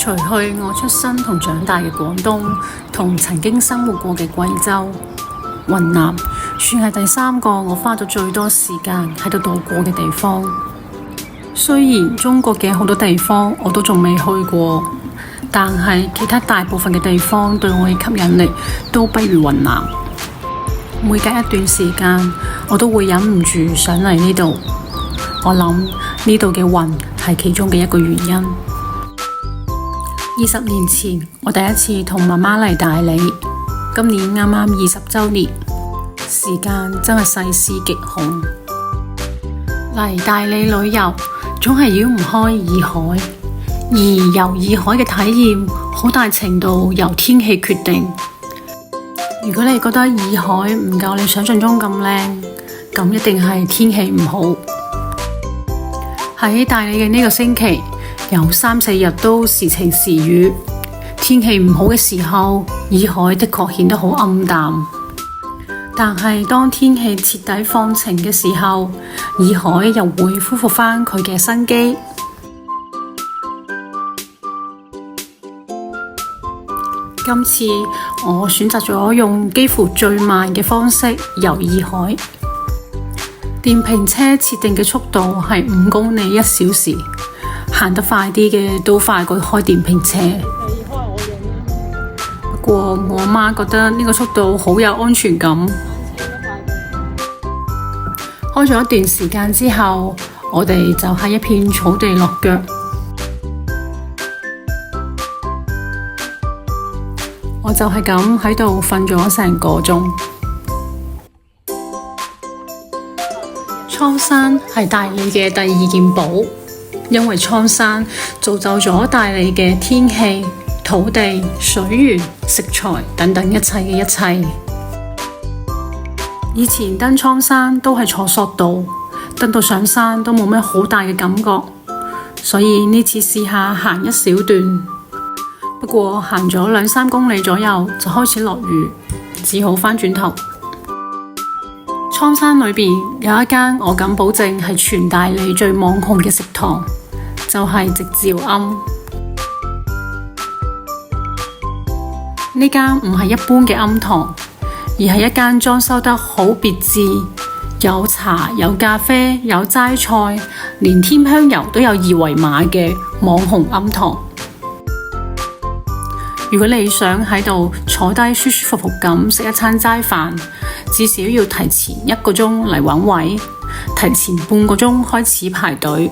除去我出生同長大嘅廣東，同曾經生活過嘅貴州、雲南，算係第三個我花咗最多時間喺度度過嘅地方。雖然中國嘅好多地方我都仲未去過，但係其他大部分嘅地方對我嘅吸引力都不如雲南。每隔一段時間，我都會忍唔住上嚟呢度。我諗呢度嘅雲係其中嘅一個原因。20年前，我第一次同媽媽嚟大理，今年啱啱20週年，時間真係細思極恐。嚟大理旅遊，總係繞唔開洱海，而遊洱海嘅體驗，好大程度由天氣決定。如果你覺得洱海唔夠你想象中咁靚，咁一定係天氣唔好。喺大理嘅呢個星期，有3-4日都時晴時雨，天氣唔好嘅時候，洱海的確顯得好暗淡。但係當天氣徹底放晴嘅時候，洱海又會恢復返佢嘅生機。今次我選擇咗用幾乎最慢嘅方式遊洱海。電瓶車設定嘅速度係5公里1小時。行得快啲嘅都快過開電瓶車。不過我媽覺得呢個速度好有安全感。開咗一段時間之後，我哋就喺一片草地落腳。我就係咁喺度瞓咗成個鐘。蒼山係大理嘅第2件寶。因為蒼山造就咗大理嘅天氣、土地、水源、食材等等一切嘅一切。以前登蒼山都係坐索道，登到上山都冇咩好大嘅感覺，所以呢次試下行一小段。不過行咗2-3公里左右就開始落雨，只好返轉頭。蒼山裏邊有一間我敢保證係全大理最網紅嘅食堂，就係夕照庵。呢間唔係一般嘅庵堂，而係一間裝修得好別緻，有茶、有咖啡、有齋菜，連添香油都有2維碼嘅網紅庵堂。如果你想喺度坐低舒舒服服咁食一餐齋飯，至少要提前1個鐘嚟搵位，提前半個鐘開始排隊。